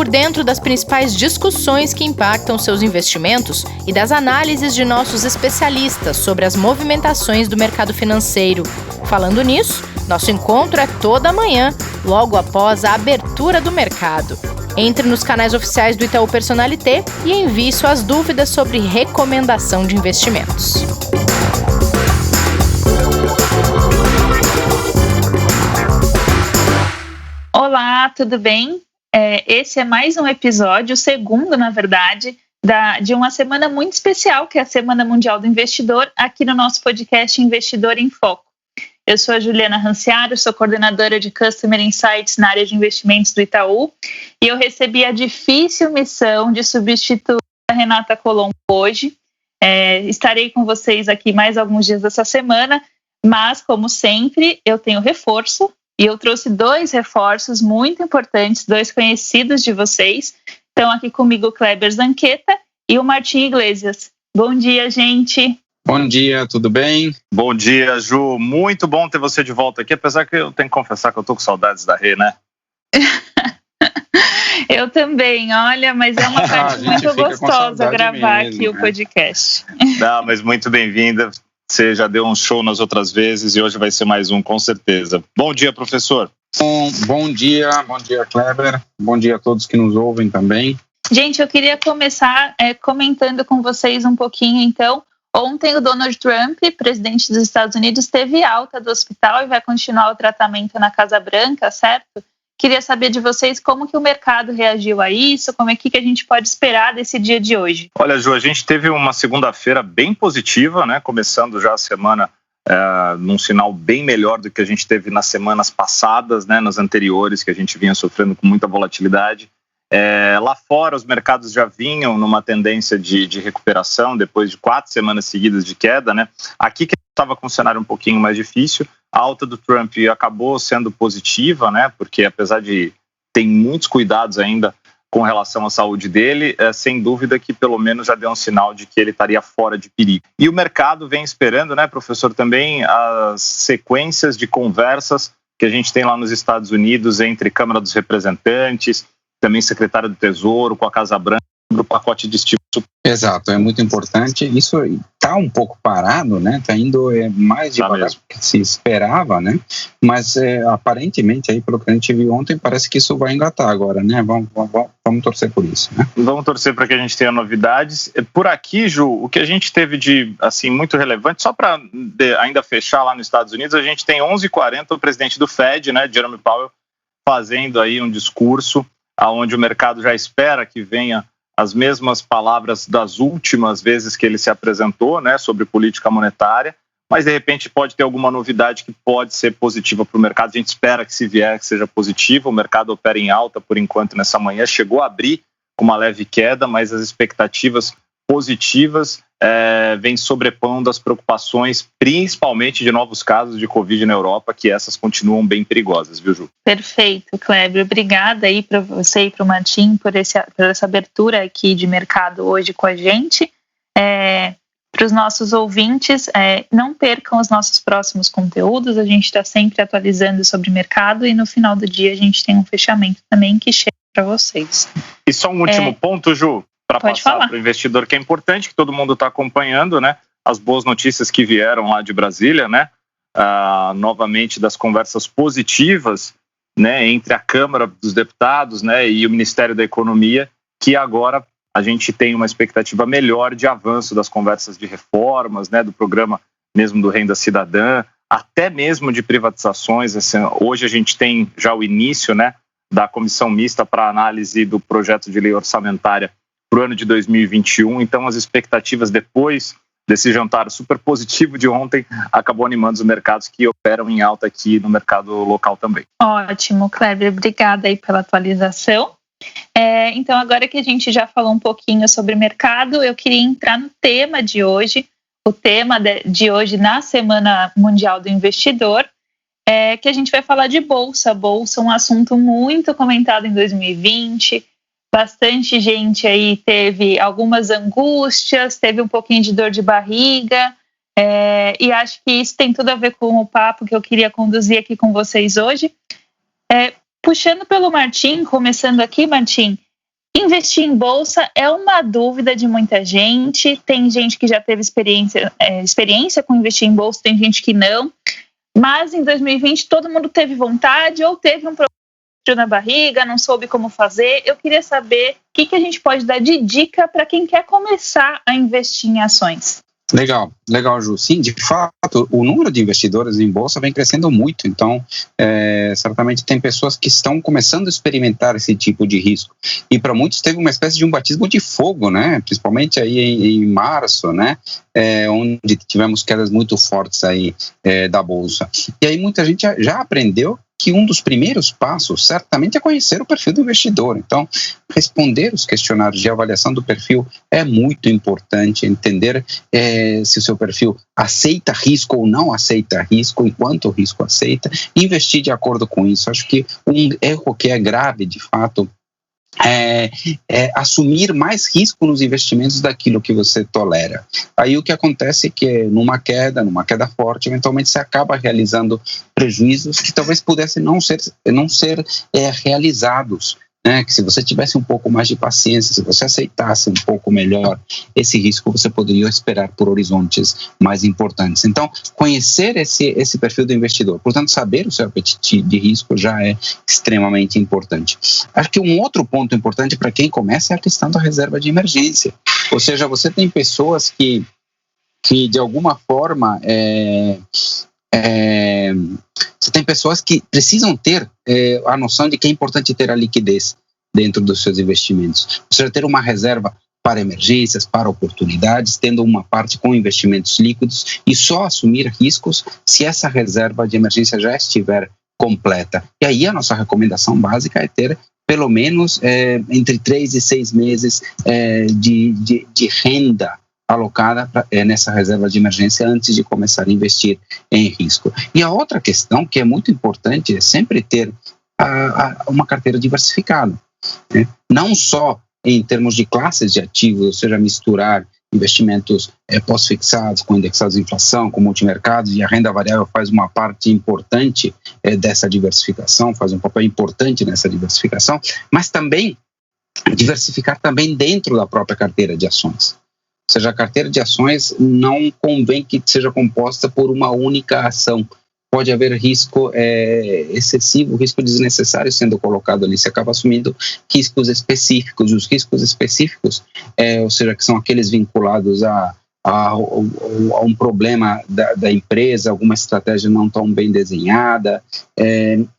por dentro das principais discussões que impactam seus investimentos e das análises de nossos especialistas sobre as movimentações do mercado financeiro. Falando nisso, nosso encontro é toda manhã, logo após a abertura do mercado. Entre nos canais oficiais do Itaú Personalité e envie suas dúvidas sobre recomendação de investimentos. Olá, tudo bem? Esse é mais um episódio, o segundo, na verdade, de uma semana muito especial, que é a Semana Mundial do Investidor, aqui no nosso podcast Investidor em Foco. Eu sou a Juliana Ranciaro, sou coordenadora de Customer Insights na área de investimentos do Itaú, e eu recebi a difícil missão de substituir a Renata Colombo hoje. Estarei com vocês aqui mais alguns dias dessa semana, mas, como sempre, eu tenho reforço. E eu trouxe 2 reforços muito importantes, 2 conhecidos de vocês. Estão aqui comigo o Kleber Zanqueta e o Martim Iglesias. Bom dia, gente. Bom dia, tudo bem? Bom dia, Ju. Muito bom ter você de volta aqui, apesar que eu tenho que confessar que eu tô com saudades da Rê, né? Eu também, olha, mas é uma parte muito gostosa gravar mesmo, aqui o podcast. Não, mas muito bem-vinda. Você já deu um show nas outras vezes e hoje vai ser mais um, com certeza. Bom dia, professor. Bom dia, Kleber. Bom dia a todos que nos ouvem também. Gente, eu queria começar comentando com vocês um pouquinho, então. Ontem o Donald Trump, presidente dos Estados Unidos, teve alta do hospital e vai continuar o tratamento na Casa Branca, certo? Queria saber de vocês como que o mercado reagiu a isso, como é que a gente pode esperar desse dia de hoje. Olha, Ju, a gente teve uma segunda-feira bem positiva, né? Começando já a semana num sinal bem melhor do que a gente teve nas semanas passadas, né? Nas anteriores, que a gente vinha sofrendo com muita volatilidade. Lá fora, os mercados já vinham numa tendência de recuperação depois de 4 semanas seguidas de queda, né? Aqui que estava com um cenário um pouquinho mais difícil, a alta do Trump acabou sendo positiva, né? Porque apesar de ter muitos cuidados ainda com relação à saúde dele, sem dúvida que pelo menos já deu um sinal de que ele estaria fora de perigo. E o mercado vem esperando, né, professor, também as sequências de conversas que a gente tem lá nos Estados Unidos entre Câmara dos Representantes, também secretário do Tesouro, com a Casa Branca, sobre o pacote de estímulo. Exato, é muito importante. Isso está um pouco parado, né? Está indo mais devagar do que se esperava, né? Mas aparentemente, aí, pelo que a gente viu ontem, parece que isso vai engatar agora, né? Vamos torcer por isso, né? Vamos torcer para que a gente tenha novidades. Por aqui, Ju, o que a gente teve de assim, muito relevante, só para ainda fechar lá nos Estados Unidos, a gente tem 11h40 o presidente do Fed, né, Jerome Powell, fazendo aí um discurso onde o mercado já espera que venha as mesmas palavras das últimas vezes que ele se apresentou, né, sobre política monetária, mas de repente pode ter alguma novidade que pode ser positiva para o mercado. A gente espera que, se vier, que seja positivo. O mercado opera em alta por enquanto nessa manhã, chegou a abrir com uma leve queda, mas as expectativas positivas vêm sobrepondo as preocupações, principalmente de novos casos de Covid na Europa, que essas continuam bem perigosas, viu, Ju? Perfeito, Kleber. Obrigada aí para você e para o Martim por essa abertura aqui de mercado hoje com a gente. Para os nossos ouvintes, não percam os nossos próximos conteúdos, a gente está sempre atualizando sobre mercado e no final do dia a gente tem um fechamento também que chega para vocês. E só um último ponto, Ju, para passar para o investidor, que é importante, que todo mundo está acompanhando, né? As boas notícias que vieram lá de Brasília, né? Novamente das conversas positivas, né, entre a Câmara dos Deputados, né, e o Ministério da Economia, que agora a gente tem uma expectativa melhor de avanço das conversas de reformas, né, do programa mesmo do Renda Cidadã, até mesmo de privatizações. Assim, hoje a gente tem já o início, né, da comissão mista para análise do projeto de lei orçamentária para o ano de 2021. Então, as expectativas depois desse jantar super positivo de ontem acabou animando os mercados que operam em alta aqui no mercado local também. Ótimo, Kleber. Obrigada aí pela atualização. Então, agora que a gente já falou um pouquinho sobre mercado, eu queria entrar no tema de hoje. O tema de hoje na Semana Mundial do Investidor é que a gente vai falar de bolsa. Bolsa é um assunto muito comentado em 2020. Bastante gente aí teve algumas angústias, teve um pouquinho de dor de barriga, e acho que isso tem tudo a ver com o papo que eu queria conduzir aqui com vocês hoje. Puxando pelo Martim, começando aqui, Martim, investir em bolsa é uma dúvida de muita gente. Tem gente que já teve experiência com investir em bolsa, tem gente que não. Mas em 2020 todo mundo teve vontade ou teve um problema na barriga, não soube como fazer. Eu queria saber o que a gente pode dar de dica para quem quer começar a investir em ações. Legal, Ju. Sim, de fato, o número de investidores em bolsa vem crescendo muito, então certamente tem pessoas que estão começando a experimentar esse tipo de risco, e para muitos teve uma espécie de um batismo de fogo, né? Principalmente aí em março, né? Onde tivemos quedas muito fortes aí da bolsa, e aí muita gente já aprendeu que um dos primeiros passos, certamente, é conhecer o perfil do investidor. Então, responder os questionários de avaliação do perfil é muito importante, entender se o seu perfil aceita risco ou não aceita risco, e quanto risco aceita, e investir de acordo com isso. Acho que um erro que é grave, de fato, é assumir mais risco nos investimentos daquilo que você tolera. Aí o que acontece é que numa queda forte, eventualmente você acaba realizando prejuízos que talvez pudessem não ser realizados, né? Que se você tivesse um pouco mais de paciência, se você aceitasse um pouco melhor esse risco, você poderia esperar por horizontes mais importantes. Então, conhecer esse perfil do investidor, portanto, saber o seu apetite de risco já é extremamente importante. Acho que um outro ponto importante para quem começa é a questão da reserva de emergência. Ou seja, você tem pessoas que de alguma forma você tem pessoas que precisam ter a noção de que é importante ter a liquidez dentro dos seus investimentos. Ou seja, ter uma reserva para emergências, para oportunidades, tendo uma parte com investimentos líquidos, e só assumir riscos se essa reserva de emergência já estiver completa. E aí a nossa recomendação básica é ter pelo menos entre 3 e 6 meses de renda alocada nessa reserva de emergência antes de começar a investir em risco. E a outra questão que é muito importante é sempre ter uma carteira diversificada, né? Não só em termos de classes de ativos, ou seja, misturar investimentos pós-fixados com indexados de inflação, com multimercados, e a renda variável faz uma parte importante dessa diversificação, faz um papel importante nessa diversificação, mas também diversificar também dentro da própria carteira de ações. Ou seja, a carteira de ações não convém que seja composta por uma única ação. Pode haver risco excessivo, risco desnecessário sendo colocado ali. Você acaba assumindo riscos específicos. Os riscos específicos, ou seja, que são aqueles vinculados a um problema da empresa, alguma estratégia não tão bem desenhada,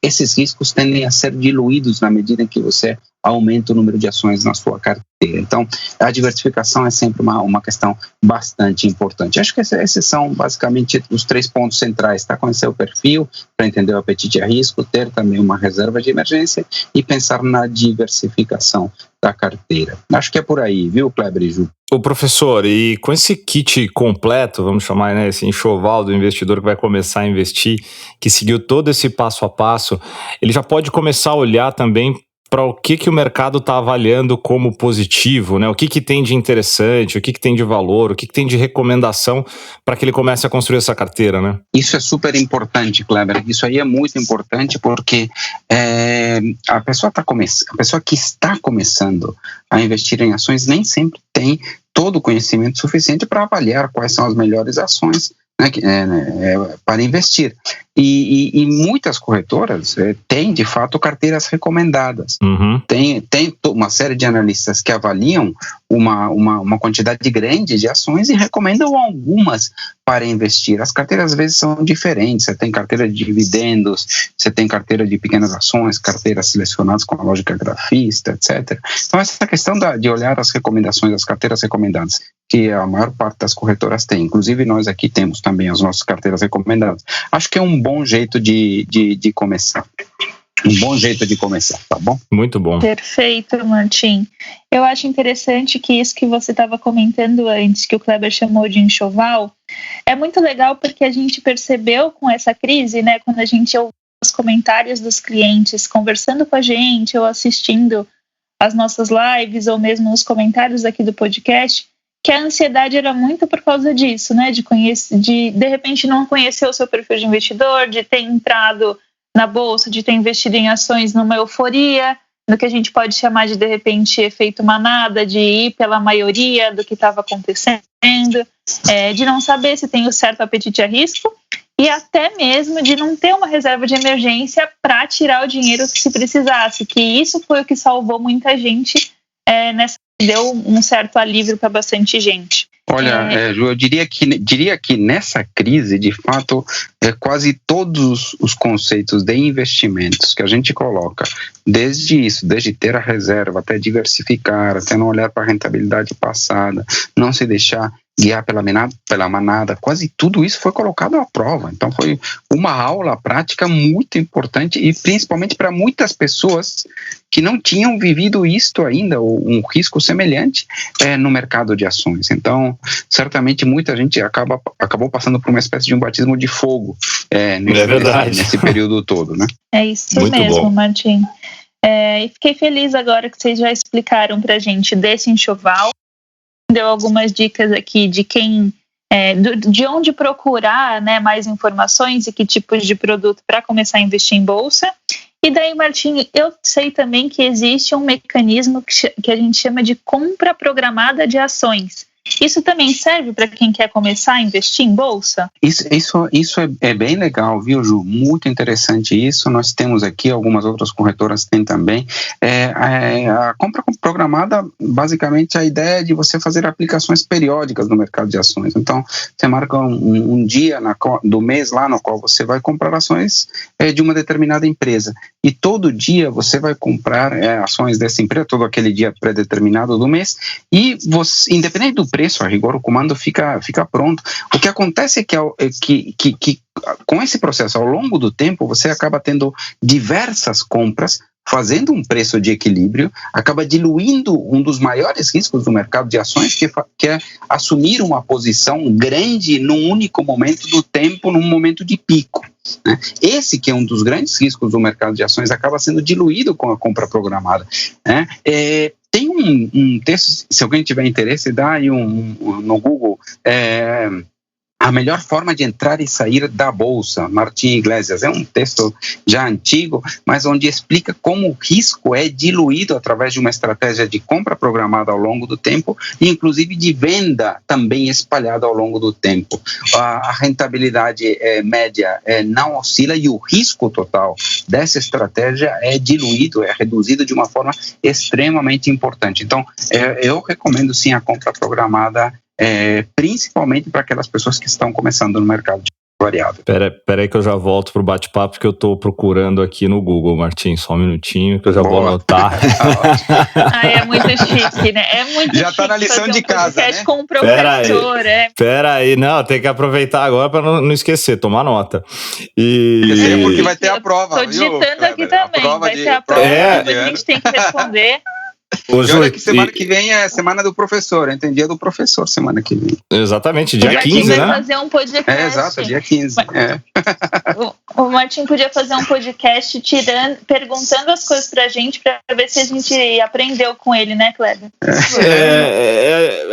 esses riscos tendem a ser diluídos na medida em que você aumenta o número de ações na sua carteira. Então, a diversificação é sempre uma questão bastante importante. Acho que esses são basicamente os 3 pontos centrais, tá? Conhecer o perfil, para entender o apetite a risco, ter também uma reserva de emergência e pensar na diversificação da carteira. Acho que é por aí, viu, Kleber e Ju? Ô professor, e com esse kit completo, vamos chamar, né, esse enxoval do investidor que vai começar a investir, que seguiu todo esse passo a passo, ele já pode começar a olhar também para o que o mercado está avaliando como positivo, né? O que tem de interessante, o que tem de valor, o que tem de recomendação para que ele comece a construir essa carteira, né? Isso é super importante, Kleber. Isso aí é muito importante porque a pessoa que está começando a investir em ações nem sempre tem todo o conhecimento suficiente para avaliar quais são as melhores ações, né, para investir. E muitas corretoras têm, de fato, carteiras recomendadas. Uhum. Tem uma série de analistas que avaliam uma quantidade grande de ações e recomendam algumas para investir. As carteiras, às vezes, são diferentes. Você tem carteira de dividendos, você tem carteira de pequenas ações, carteiras selecionadas com a lógica grafista, etc. Então, essa questão de olhar as recomendações, as carteiras recomendadas, que a maior parte das corretoras tem, inclusive nós aqui temos também as nossas carteiras recomendadas. Acho que é um bom jeito de começar. Um bom jeito de começar, tá bom? Muito bom. Perfeito, Martim. Eu acho interessante que isso que você estava comentando antes, que o Kleber chamou de enxoval, é muito legal porque a gente percebeu com essa crise, né, quando a gente ouviu os comentários dos clientes conversando com a gente ou assistindo as nossas lives ou mesmo os comentários aqui do podcast, que a ansiedade era muito por causa disso, né? De repente não conhecer o seu perfil de investidor, de ter entrado na bolsa, de ter investido em ações numa euforia no que a gente pode chamar de repente, efeito manada, de ir pela maioria do que estava acontecendo, de não saber se tem o certo apetite a risco e até mesmo de não ter uma reserva de emergência para tirar o dinheiro se precisasse, que isso foi o que salvou muita gente, deu um certo alívio para bastante gente. Olha, Ju, eu diria que nessa crise, de fato, quase todos os conceitos de investimentos que a gente coloca, desde ter a reserva, até diversificar, até não olhar para a rentabilidade passada, não se deixar guiar pela manada, quase tudo isso foi colocado à prova. Então foi uma aula prática muito importante e principalmente para muitas pessoas que não tinham vivido isto ainda, ou um risco semelhante no mercado de ações. Então, certamente muita gente acabou passando por uma espécie de um batismo de fogo nesse período todo, né? É isso muito mesmo, bom. Martim. E fiquei feliz agora que vocês já explicaram para a gente desse enxoval, deu algumas dicas aqui de de onde procurar, né, mais informações e que tipos de produto para começar a investir em bolsa. E daí, Martim, eu sei também que existe um mecanismo que a gente chama de compra programada de ações. Isso também serve para quem quer começar a investir em bolsa? Isso é bem legal, viu, Ju? Muito interessante isso. Nós temos aqui, algumas outras corretoras têm também. A compra programada, basicamente, a ideia é de você fazer aplicações periódicas no mercado de ações. Então, você marca um dia do mês lá no qual você vai comprar ações de uma determinada empresa. E todo dia você vai comprar ações dessa empresa, todo aquele dia pré-determinado do mês, e você, independente do preço, a rigor, o comando fica pronto. O que acontece é que com esse processo, ao longo do tempo, você acaba tendo diversas compras, fazendo um preço de equilíbrio, acaba diluindo um dos maiores riscos do mercado de ações, que é assumir uma posição grande num único momento do tempo, num momento de pico, né? Esse que é um dos grandes riscos do mercado de ações acaba sendo diluído com a compra programada, né? Tem um texto, se alguém tiver interesse, dá aí no Google, a melhor forma de entrar e sair da bolsa, Martim Iglesias. É um texto já antigo, mas onde explica como o risco é diluído através de uma estratégia de compra programada ao longo do tempo e inclusive de venda também espalhada ao longo do tempo. A rentabilidade média não oscila e o risco total dessa estratégia é diluído, é reduzido de uma forma extremamente importante. Então, eu recomendo sim a compra programada, principalmente para aquelas pessoas que estão começando no mercado de variável. Pera aí que eu já volto pro bate-papo, que eu estou procurando aqui no Google, Martim, só um minutinho que eu já vou anotar. É muito chique, né? É muito já está na lição de casa, né? Com o professor, Pera aí, não, tem que aproveitar agora para não esquecer, tomar nota. Porque vai ter a prova. Estou digitando aqui também, vai ter a prova, a gente tem que responder. Olha que semana que vem é semana do professor, tem dia do professor semana que vem. Exatamente, dia 15, né? Vai fazer um podcast. Exato, dia 15. O Martim podia fazer um podcast perguntando as coisas pra gente, pra ver se a gente aprendeu com ele, né, Kleber?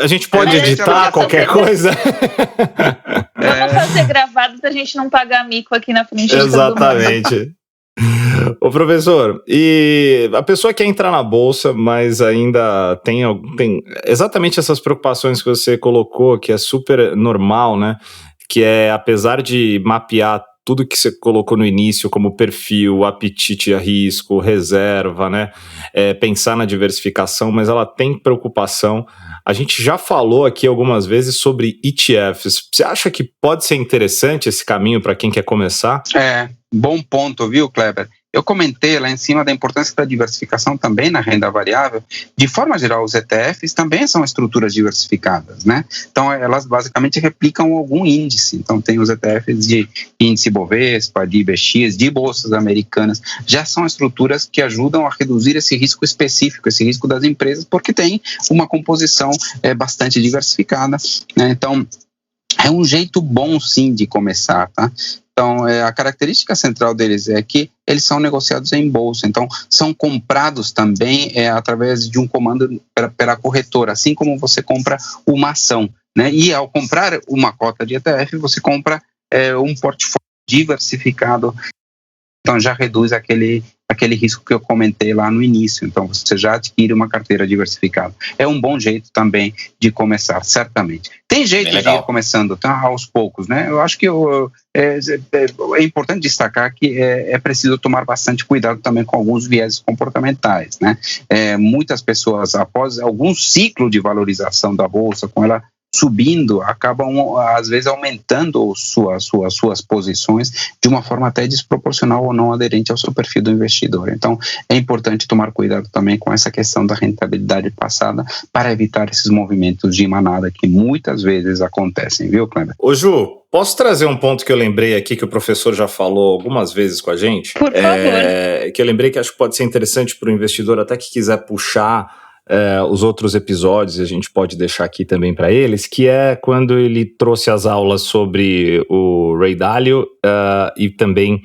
A gente pode editar qualquer coisa. Vamos fazer gravado pra gente não pagar mico aqui na frente. Exatamente. Ô professor, e a pessoa quer entrar na bolsa, mas ainda tem exatamente essas preocupações que você colocou, que é super normal, né? Que é, apesar de mapear tudo que você colocou no início, como perfil, apetite a risco, reserva, né? Pensar na diversificação, mas ela tem preocupação. A gente já falou aqui algumas vezes sobre ETFs. Você acha que pode ser interessante esse caminho para quem quer começar? Bom ponto, viu, Kleber? Eu comentei lá em cima da importância da diversificação também na renda variável. De forma geral, os ETFs também são estruturas diversificadas, né? Então, elas basicamente replicam algum índice. Então, tem os ETFs de índice Bovespa, de IBX, de bolsas americanas. Já são estruturas que ajudam a reduzir esse risco específico, esse risco das empresas, porque tem uma composição bastante diversificada, né? Então, é um jeito bom, sim, de começar, tá? Então, a característica central deles é que eles são negociados em bolsa, então são comprados também através de um comando pela corretora, assim como você compra uma ação, né? E ao comprar uma cota de ETF, você compra um portfólio diversificado, então já reduz aquele aquele risco que eu comentei lá no início. Então, você já adquire uma carteira diversificada. É um bom jeito também de começar, certamente. Tem jeito de ir começando, tá, aos poucos, né? Eu acho que é importante destacar que é preciso tomar bastante cuidado também com alguns vieses comportamentais, né? Muitas pessoas, após algum ciclo de valorização da bolsa, com ela subindo, acabam às vezes aumentando suas posições de uma forma até desproporcional ou não aderente ao seu perfil do investidor. Então é importante tomar cuidado também com essa questão da rentabilidade passada para evitar esses movimentos de manada que muitas vezes acontecem, viu, Kleber? Ô Ju, posso trazer um ponto que eu lembrei aqui que o professor já falou algumas vezes com a gente? Por favor. Que eu lembrei que acho que pode ser interessante para o investidor até que quiser puxar os outros episódios, a gente pode deixar aqui também para eles, que é quando ele trouxe as aulas sobre o Ray Dalio e também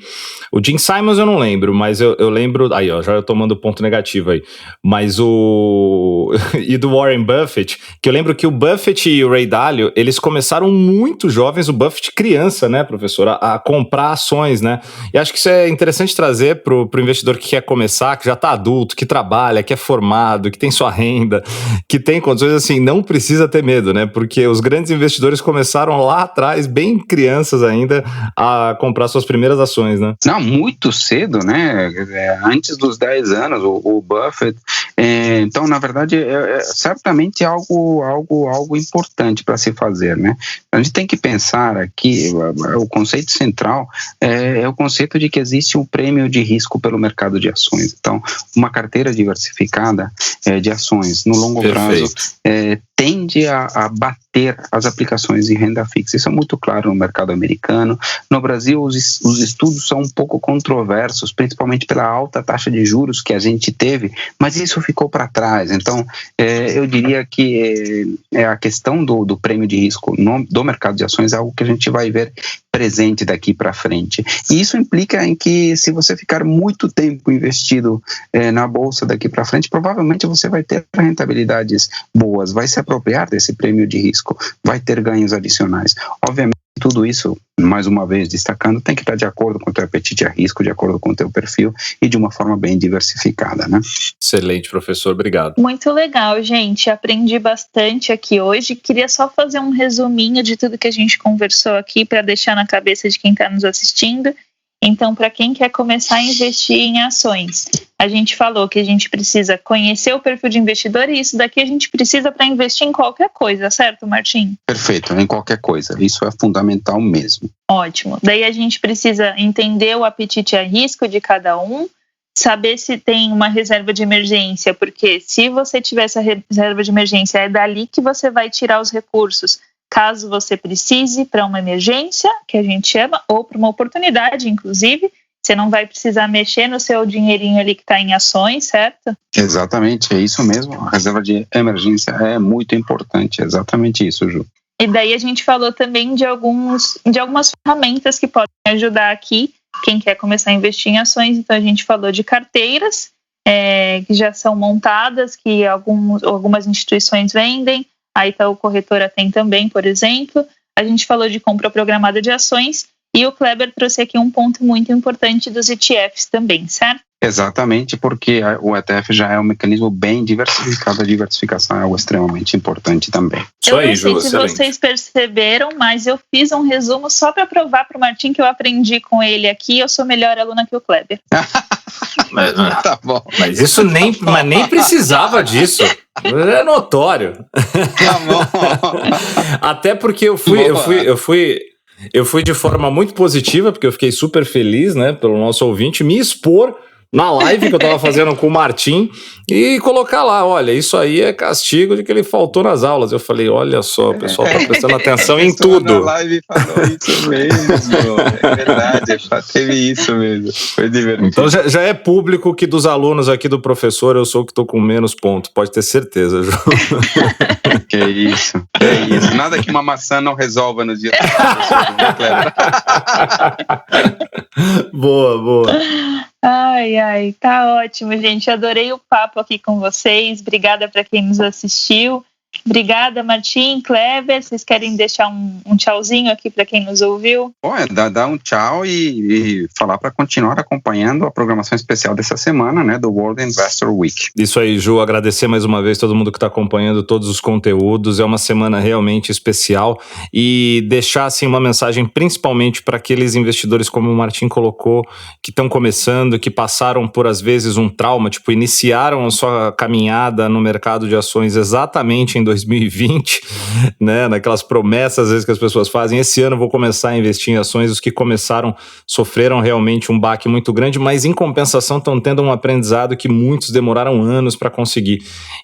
o Gene Simons eu não lembro, mas eu lembro, aí ó, já eu tomando ponto negativo aí, mas e do Warren Buffett, que eu lembro que o Buffett e o Ray Dalio, eles começaram muito jovens, o Buffett criança, né, professor, a comprar ações, né, e acho que isso é interessante trazer pro investidor que quer começar, que já está adulto, que trabalha, que é formado, que tem sua renda, que tem condições, assim, não precisa ter medo, né? Porque os grandes investidores começaram lá atrás, bem crianças ainda, a comprar suas primeiras ações, né? Não, muito cedo, né? Antes dos 10 anos, o Buffett. Então, na verdade, certamente algo importante para se fazer, né? A gente tem que pensar aqui, o conceito central é o conceito de que existe um prêmio de risco pelo mercado de ações. Então, uma carteira diversificada de ações no longo prazo tende a bater as aplicações em renda fixa. Isso é muito claro no mercado americano. No Brasil, os estudos são um pouco controversos, principalmente pela alta taxa de juros que a gente teve, mas isso ficou para trás. Então, eu diria que a questão do prêmio de risco do mercado de ações é algo que a gente vai ver presente daqui para frente. E isso implica em que, se você ficar muito tempo investido na bolsa daqui para frente, provavelmente você vai ter rentabilidades boas, vai se apropriar desse prêmio de risco, vai ter ganhos adicionais. Obviamente, tudo isso, mais uma vez destacando, tem que estar de acordo com o teu apetite a risco, de acordo com o teu perfil e de uma forma bem diversificada, né? Excelente, professor, obrigado. Muito legal, gente, aprendi bastante aqui hoje. Queria só fazer um resuminho de tudo que a gente conversou aqui para deixar na cabeça de quem está nos assistindo. Então, para quem quer começar a investir em ações, a gente falou que a gente precisa conhecer o perfil de investidor e isso daqui a gente precisa para investir em qualquer coisa, certo, Martim? Perfeito, em qualquer coisa. Isso é fundamental mesmo. Ótimo. Daí a gente precisa entender o apetite a risco de cada um, saber se tem uma reserva de emergência, porque se você tiver essa reserva de emergência, é dali que você vai tirar os recursos, caso você precise para uma emergência, que a gente chama, ou para uma oportunidade, inclusive. Você não vai precisar mexer no seu dinheirinho ali que está em ações, certo? Exatamente, é isso mesmo. A reserva de emergência é muito importante, é exatamente isso, Ju. E daí a gente falou também de algumas ferramentas que podem ajudar aqui quem quer começar a investir em ações. Então a gente falou de carteiras que já são montadas, que algumas instituições vendem, a Itaú Corretora tem também, por exemplo. A gente falou de compra programada de ações e o Kleber trouxe aqui um ponto muito importante dos ETFs também, certo? Exatamente, porque o ETF já é um mecanismo bem diversificado, a diversificação é algo extremamente importante também. Eu não sei se vocês perceberam, mas eu fiz um resumo só para provar para o Martim que eu aprendi com ele aqui, eu sou melhor aluna que o Kleber. Tá bom. Mas isso nem precisava disso. É notório. Tá bom. Até porque eu fui de forma muito positiva, porque eu fiquei super feliz, né, pelo nosso ouvinte, me expor na live que eu tava fazendo com o Martim e colocar lá, olha, isso aí é castigo de que ele faltou nas aulas. Eu falei, olha só, o pessoal tá prestando atenção em tudo. Na live falou isso mesmo, é verdade, teve isso mesmo, foi divertido. Então já é público que dos alunos aqui do professor eu sou o que tô com menos pontos, pode ter certeza, Ju. Que isso, nada que uma maçã não resolva no dia do Boa. Ai, tá ótimo, gente. Adorei o papo aqui com vocês. Obrigada para quem nos assistiu. Obrigada, Martim, Kleber. Vocês querem deixar um tchauzinho aqui para quem nos ouviu? Bom, dar um tchau e falar para continuar acompanhando a programação especial dessa semana, né, do World Investor Week. Isso aí, Ju, agradecer mais uma vez todo mundo que está acompanhando todos os conteúdos. É uma semana realmente especial e deixar assim uma mensagem principalmente para aqueles investidores, como o Martim colocou, que estão começando, que passaram por às vezes um trauma, tipo, iniciaram a sua caminhada no mercado de ações exatamente em 2020, né, naquelas promessas às vezes que as pessoas fazem, esse ano eu vou começar a investir em ações. Os que começaram sofreram realmente um baque muito grande, mas em compensação estão tendo um aprendizado que muitos demoraram anos para conseguir.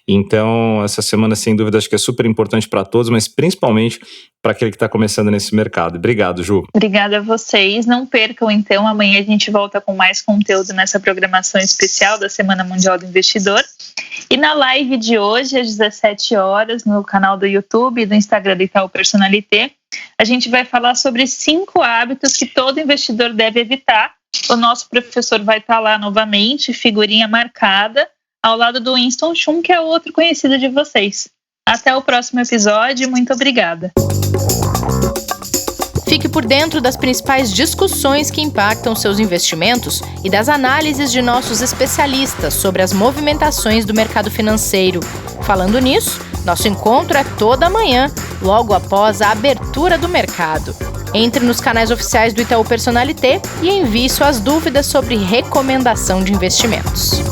Então essa semana sem dúvida acho que é super importante para todos, mas principalmente para aquele que está começando nesse mercado. Obrigado, Ju. Obrigada a vocês. Não percam então, amanhã a gente volta com mais conteúdo nessa programação especial da Semana Mundial do Investidor. E na live de hoje, às 17 horas, no canal do YouTube e do Instagram do Itaú Personalité, a gente vai falar sobre 5 hábitos que todo investidor deve evitar. O nosso professor vai estar lá novamente, figurinha marcada, ao lado do Winston Chun, que é outro conhecido de vocês. Até o próximo episódio. Muito obrigada. Fique por dentro das principais discussões que impactam seus investimentos e das análises de nossos especialistas sobre as movimentações do mercado financeiro. Falando nisso, nosso encontro é toda manhã, logo após a abertura do mercado. Entre nos canais oficiais do Itaú Personalité e envie suas dúvidas sobre recomendação de investimentos.